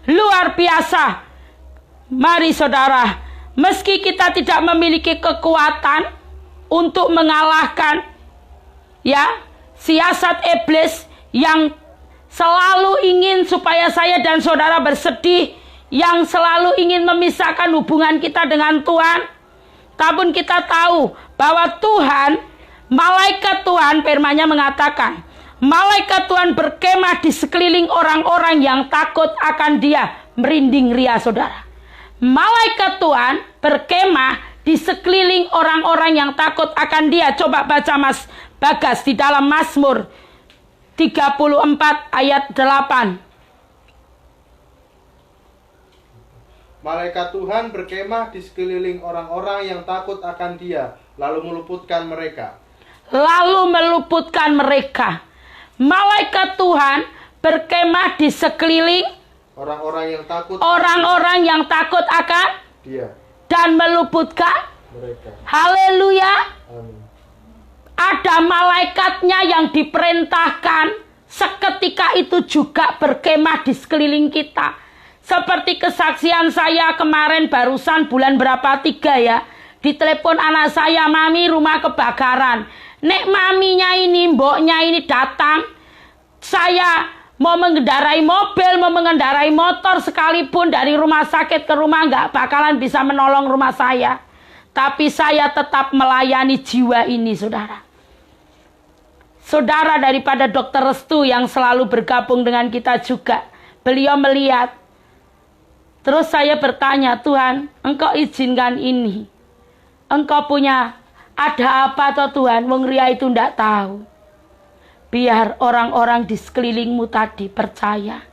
luar biasa. Mari saudara, meski kita tidak memiliki kekuatan untuk mengalahkan ya siasat iblis yang selalu ingin supaya saya dan saudara bersedih, yang selalu ingin memisahkan hubungan kita dengan Tuhan. Tapi kita tahu bahwa Tuhan, malaikat Tuhan, firman-Nya mengatakan, malaikat Tuhan berkemah di sekeliling orang-orang yang takut akan Dia. Merinding ria, saudara. Malaikat Tuhan berkemah di sekeliling orang-orang yang takut akan Dia. Coba baca Mas Bagas di dalam Mazmur 34 ayat 8. Malaikat Tuhan berkemah di sekeliling orang-orang yang takut akan Dia, lalu meluputkan mereka. Lalu meluputkan mereka. Malaikat Tuhan berkemah di sekeliling orang-orang yang takut akan Dia dan meluputkan mereka. Haleluya. Amin. Ada malaikatnya yang diperintahkan seketika itu juga berkemah di sekeliling kita. Seperti kesaksian saya kemarin barusan bulan berapa 3 ya. Ditelepon anak saya, mami rumah kebakaran. Nek maminya ini, mboknya ini datang. Saya mau mengendarai mobil, mau mengendarai motor sekalipun dari rumah sakit ke rumah nggak bakalan bisa menolong rumah saya. Tapi saya tetap melayani jiwa ini, saudara. Saudara daripada Dokter Restu yang selalu bergabung dengan kita juga. Beliau melihat. Terus saya bertanya, Tuhan, Engkau izinkan ini. Engkau punya ada apa toh Tuhan? Wong ria itu ndak tahu. Biar orang-orang di sekelilingmu tadi percaya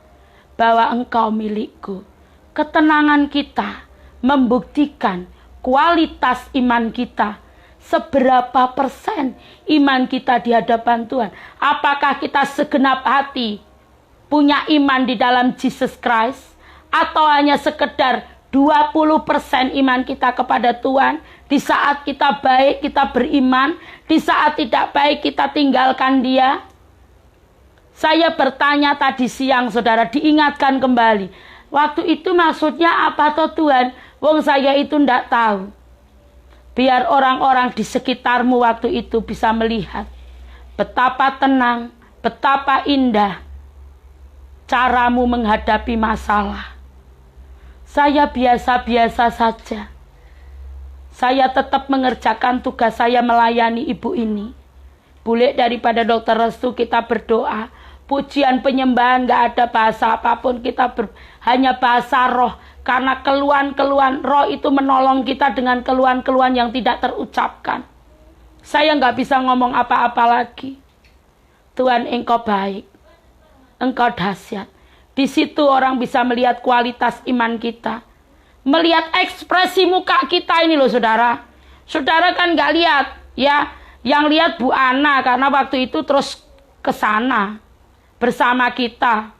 bahwa Engkau milikku. Ketenangan kita membuktikan kualitas iman kita. Seberapa persen iman kita di hadapan Tuhan. Apakah kita segenap hati punya iman di dalam Jesus Christ? Atau hanya sekedar 20% iman kita kepada Tuhan. Di saat kita baik, kita beriman. Di saat tidak baik, kita tinggalkan Dia. Saya bertanya tadi siang, saudara, diingatkan kembali. Waktu itu maksudnya apa toh Tuhan? Wong saya itu ndak tahu. Biar orang-orang di sekitarmu waktu itu bisa melihat betapa tenang, betapa indah caramu menghadapi masalah. Saya biasa-biasa saja. Saya tetap mengerjakan tugas saya melayani ibu ini. Boleh daripada Dokter Restu kita berdoa. Pujian penyembahan gak ada bahasa apapun. Kita hanya bahasa roh. Karena keluhan-keluhan roh itu menolong kita dengan keluhan-keluhan yang tidak terucapkan. Saya gak bisa ngomong apa-apa lagi. Tuhan, Engkau baik. Engkau dahsyat. Di situ orang bisa melihat kualitas iman kita. Melihat ekspresi muka kita ini loh saudara. Saudara kan gak lihat ya. Yang lihat Bu Ana karena waktu itu terus ke sana bersama kita.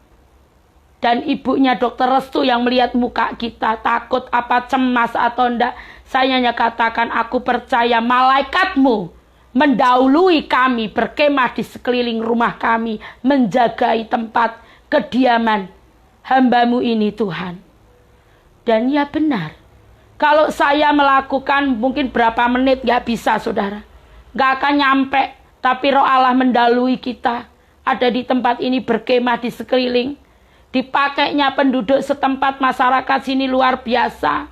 Dan ibunya Dokter Restu yang melihat muka kita. Takut apa cemas atau enggak. Saya hanya katakan aku percaya malaikatmu mendahului kami berkemah di sekeliling rumah kami. Menjagai tempat kediaman hambamu ini Tuhan. Dan ya benar. Kalau saya melakukan mungkin berapa menit gak bisa saudara. Gak akan nyampe. Tapi roh Allah mendahului kita. Ada di tempat ini berkemah di sekeliling. Dipakainya penduduk setempat masyarakat sini luar biasa.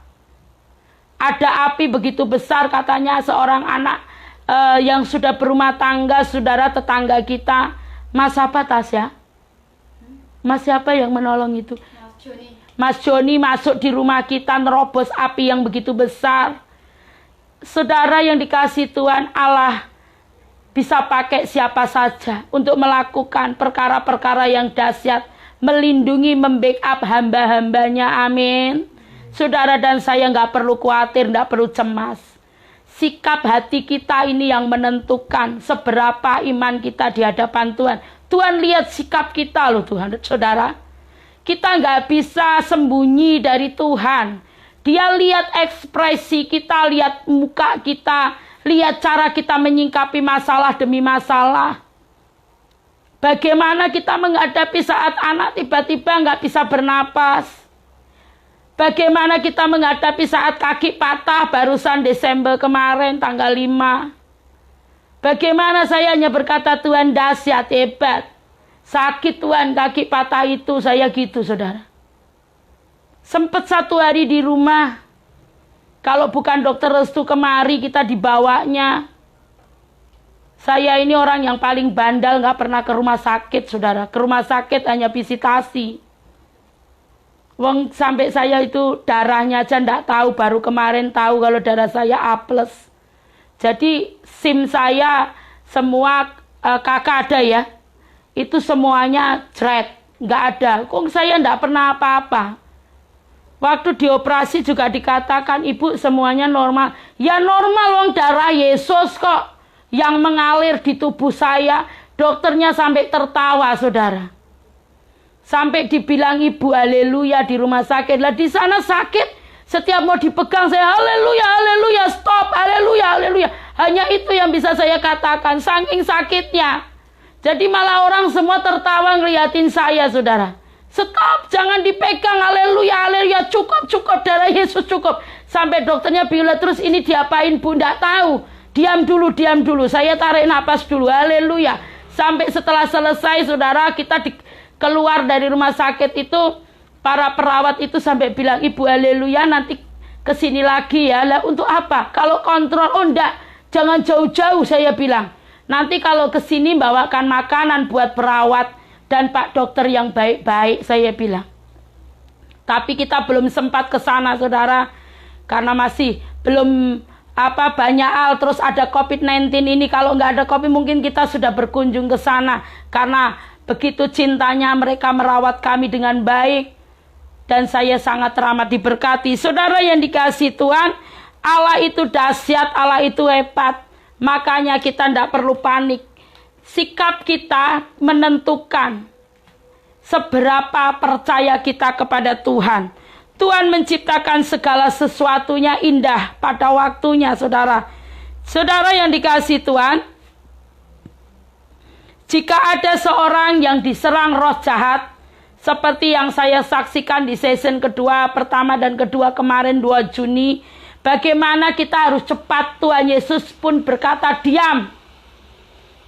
Ada api begitu besar katanya seorang anak yang sudah berumah tangga. Saudara tetangga kita. Mas apa Tasya? Mas siapa yang menolong itu? Mas Joni masuk di rumah kita nerobos api yang begitu besar. Saudara yang dikasih Tuhan, Allah bisa pakai siapa saja untuk melakukan perkara-perkara yang dahsyat. Melindungi, membackup hamba-hambanya. Amin. Saudara dan saya nggak perlu khawatir, nggak perlu cemas. Sikap hati kita ini yang menentukan seberapa iman kita di hadapan Tuhan. Tuhan lihat sikap kita loh Tuhan, saudara. Kita nggak bisa sembunyi dari Tuhan. Dia lihat ekspresi kita, lihat muka kita, lihat cara kita menyingkapi masalah demi masalah. Bagaimana kita menghadapi saat anak tiba-tiba nggak bisa bernapas. Bagaimana kita menghadapi saat kaki patah barusan Desember kemarin tanggal 5. Bagaimana saya hanya berkata Tuhan dahsyat, hebat. Sakit Tuhan, kaki patah itu saya gitu saudara. Sempet 1 hari di rumah. Kalau bukan dokter restu kemari kita dibawanya. Saya ini orang yang paling bandal, nggak pernah ke rumah sakit, saudara. Ke rumah sakit hanya visitasi. Wong sampai saya itu darahnya aja nggak tahu, baru kemarin tahu kalau darah saya A+. Jadi SIM saya semua kakak ada ya, itu semuanya jret, nggak ada. Kok saya nggak pernah apa-apa. Waktu dioperasi juga dikatakan ibu semuanya normal. Ya normal, wong darah Yesus kok yang mengalir di tubuh saya. Dokternya sampai tertawa, saudara. Sampai dibilang ibu haleluya di rumah sakit. Lah di sana sakit, setiap mau dipegang saya haleluya, haleluya, stop, haleluya, haleluya. Hanya itu yang bisa saya katakan, saking sakitnya. Jadi malah orang semua tertawa ngeliatin saya, saudara. Stop, jangan dipegang, haleluya, haleluya, cukup, cukup, darah Yesus cukup. Sampai dokternya bilang, terus ini diapain bu, nggak tahu. Diam dulu, saya tarik napas dulu, haleluya. Sampai setelah selesai, saudara, kita keluar dari rumah sakit itu, para perawat itu sampai bilang, ibu haleluya, nanti kesini lagi ya. Lah untuk apa? Kalau kontrol, oh enggak, jangan jauh-jauh, saya bilang. Nanti kalau kesini bawakan makanan buat perawat dan Pak Dokter yang baik-baik, saya bilang. Tapi kita belum sempat ke sana, saudara, karena masih belum banyak hal. Terus ada COVID-19 ini, kalau nggak ada COVID mungkin kita sudah berkunjung ke sana, karena begitu cintanya mereka merawat kami dengan baik, dan saya sangat teramat diberkati. Saudara yang dikasihi Tuhan, Allah itu dahsyat, Allah itu hebat, makanya kita tidak perlu panik. Sikap kita menentukan seberapa percaya kita kepada Tuhan. Tuhan menciptakan segala sesuatunya indah pada waktunya, saudara. Saudara yang dikasihi Tuhan, jika ada seorang yang diserang roh jahat, seperti yang saya saksikan di season kedua, pertama dan kedua kemarin 2 Juni, bagaimana kita harus cepat. Tuhan Yesus pun berkata, diam.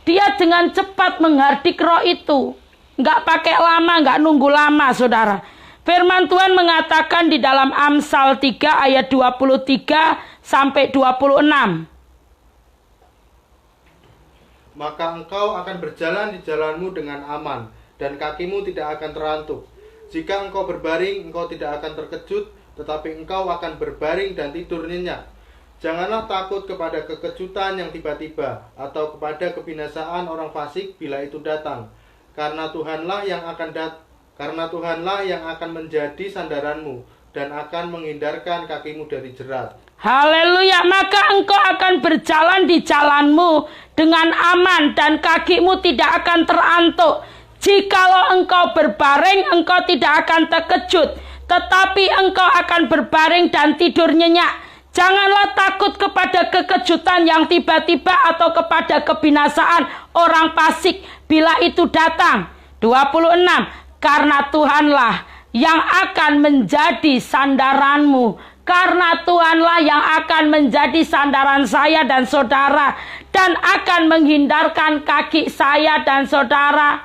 Dia dengan cepat menghardik roh itu. Nggak pakai lama, nggak nunggu lama, saudara. Firman Tuhan mengatakan di dalam Amsal 3 ayat 23 sampai 26. Maka engkau akan berjalan di jalanmu dengan aman, dan kakimu tidak akan terantuk. Jika engkau berbaring, engkau tidak akan terkejut, tetapi engkau akan berbaring dan tidur nyenyak. Janganlah takut kepada kekejutan yang tiba-tiba, atau kepada kebinasaan orang fasik bila itu datang. Karena Tuhanlah yang akan menjadi sandaranmu, dan akan menghindarkan kakimu dari jerat. Haleluya, maka engkau akan berjalan di jalanmu dengan aman, dan kakimu tidak akan terantuk. Jikalau engkau berbaring, engkau tidak akan terkejut, tetapi engkau akan berbaring dan tidur nyenyak. Janganlah takut kepada kekejutan yang tiba-tiba atau kepada kebinasaan orang fasik bila itu datang. 26. Karena Tuhanlah yang akan menjadi sandaranmu. Karena Tuhanlah yang akan menjadi sandaran saya dan saudara, dan akan menghindarkan kaki saya dan saudara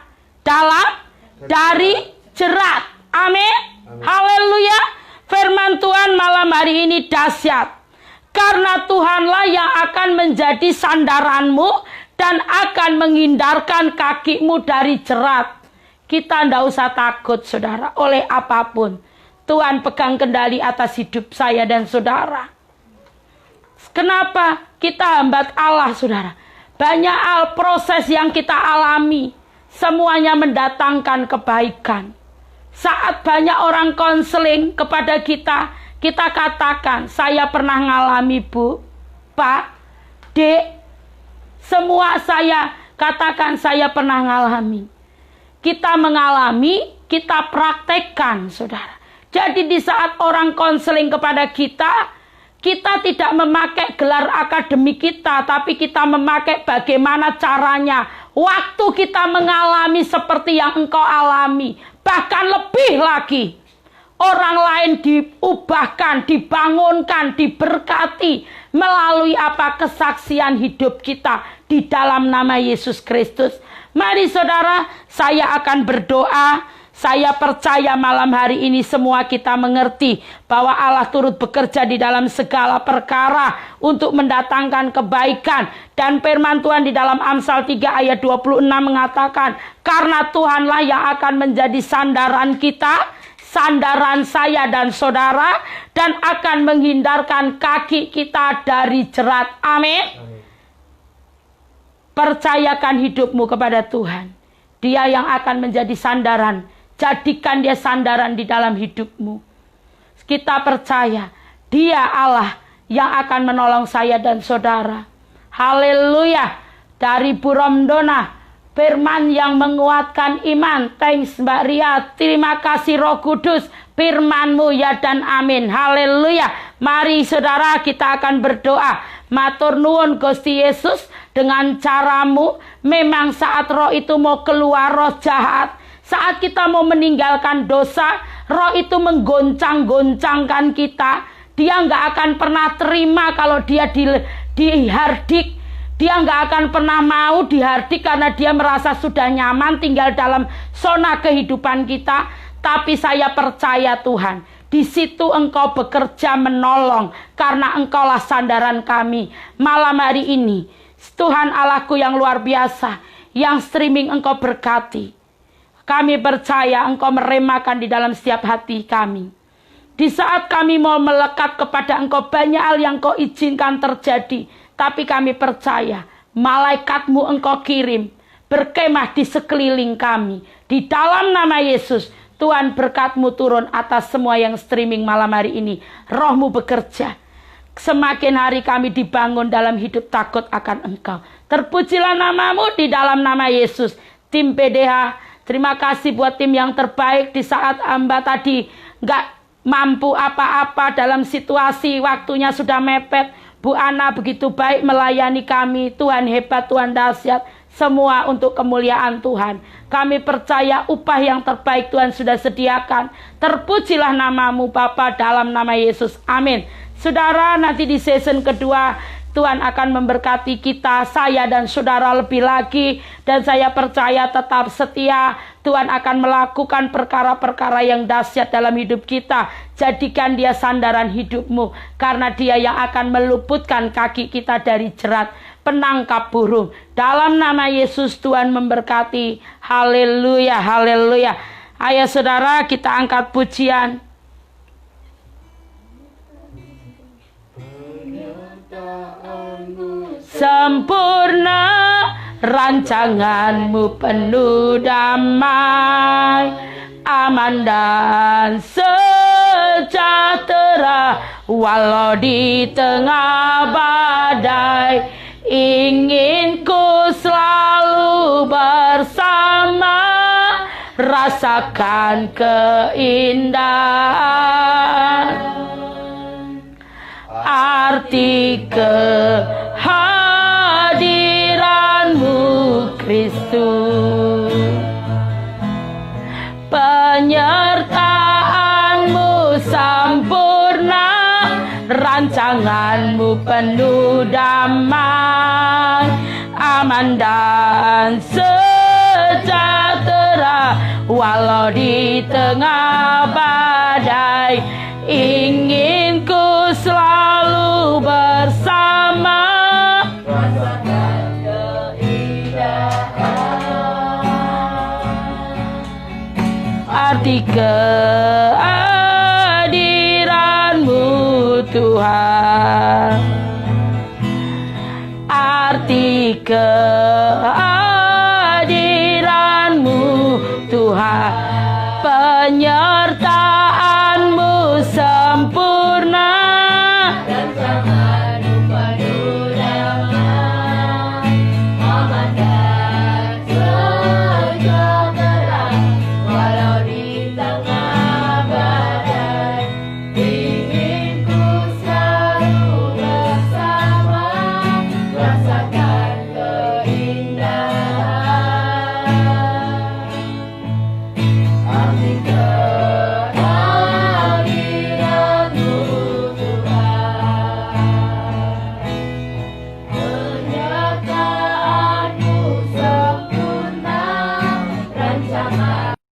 dari jerat. Amin. Haleluya. Firman Tuhan malam hari ini dahsyat. Karena Tuhanlah yang akan menjadi sandaranmu dan akan menghindarkan kakimu dari jerat. Kita tidak usah takut, saudara, oleh apapun. Tuhan pegang kendali atas hidup saya dan saudara. Kenapa kita hambat Allah, saudara? Banyak hal proses yang kita alami, semuanya mendatangkan kebaikan. Saat banyak orang konseling kepada kita, kita katakan, saya pernah ngalami bu, pak, dek, semua saya katakan saya pernah ngalami. Kita mengalami, kita praktekkan, saudara. Jadi di saat orang konseling kepada kita, kita tidak memakai gelar akademik kita, tapi kita memakai bagaimana caranya. Waktu kita mengalami seperti yang engkau alami, bahkan lebih lagi. Orang lain diubahkan, dibangunkan, diberkati melalui kesaksian hidup kita di dalam nama Yesus Kristus. Mari saudara, saya akan berdoa. Saya percaya malam hari ini semua kita mengerti bahwa Allah turut bekerja di dalam segala perkara untuk mendatangkan kebaikan. Dan firman Tuhan di dalam Amsal 3 ayat 26 mengatakan, karena Tuhanlah yang akan menjadi sandaran kita, sandaran saya dan saudara, dan akan menghindarkan kaki kita dari jerat. Amin. Percayakan hidupmu kepada Tuhan. Dia yang akan menjadi sandaran. Jadikan dia sandaran di dalam hidupmu. Kita percaya dia Allah yang akan menolong saya dan saudara. Haleluya. Dari Bu Romdona, firman yang menguatkan iman. Thanks Mbak Ria. Terima kasih Roh Kudus. Firman-Mu ya dan amin. Haleluya. Mari saudara kita akan berdoa. Matur nuwun Gusti Yesus, dengan caramu memang saat roh itu mau keluar, roh jahat, saat kita mau meninggalkan dosa, roh itu menggoncang-goncangkan kita. Dia nggak akan pernah terima kalau dia dihardik. Dia nggak akan pernah mau dihardik karena dia merasa sudah nyaman tinggal dalam zona kehidupan kita. Tapi saya percaya Tuhan, di situ Engkau bekerja menolong karena Engkaulah sandaran kami. Malam hari ini, Tuhan Allahku yang luar biasa, yang streaming Engkau berkati. Kami percaya Engkau meremakan di dalam setiap hati kami. Di saat kami mau melekat kepada Engkau, banyak hal yang Engkau izinkan terjadi. Tapi kami percaya malaikat-Mu Engkau kirim berkemah di sekeliling kami. Di dalam nama Yesus, Tuhan berkat-Mu turun atas semua yang streaming malam hari ini. Roh-Mu bekerja. Semakin hari kami dibangun dalam hidup takut akan Engkau. Terpujilah nama-Mu di dalam nama Yesus. Tim PDH, terima kasih buat tim yang terbaik di saat hamba tadi nggak mampu apa-apa dalam situasi waktunya sudah mepet. Bu Ana begitu baik melayani kami. Tuhan hebat, Tuhan dahsyat. Semua untuk kemuliaan Tuhan. Kami percaya upah yang terbaik Tuhan sudah sediakan. Terpujilah nama-Mu Bapa dalam nama Yesus. Amin. Saudara, nanti di season kedua Tuhan akan memberkati kita, saya dan saudara lebih lagi. Dan saya percaya tetap setia. Tuhan akan melakukan perkara-perkara yang dahsyat dalam hidup kita. Jadikan dia sandaran hidupmu. Karena dia yang akan meluputkan kaki kita dari jerat penangkap burung. Dalam nama Yesus Tuhan memberkati. Haleluya, haleluya. Ayo saudara, kita angkat pujian. Sempurna rancangan-Mu penuh damai, aman dan sejahtera walau di tengah badai. Ingin ku selalu bersama, rasakan keindahan arti kehadiran-Mu Kristus. Penyertaan-Mu sempurna, rancangan-Mu penuh damai, aman dan sejahtera walau di tengah badai. Ingin ku selalu bersama, rasakan keindahan arti kehadiran-Mu Tuhan. Arti kehadiran-Mu Tuhan. Penyertaan-Mu sempurna, rancangan-Mu penuh damai, aman dan sejahtera walau di tengah badai. Ingin ku selalu bersama, rasakan keindahan arti kehadiran-Mu Tuhan. Penyertaan-Mu sempurna, rancangan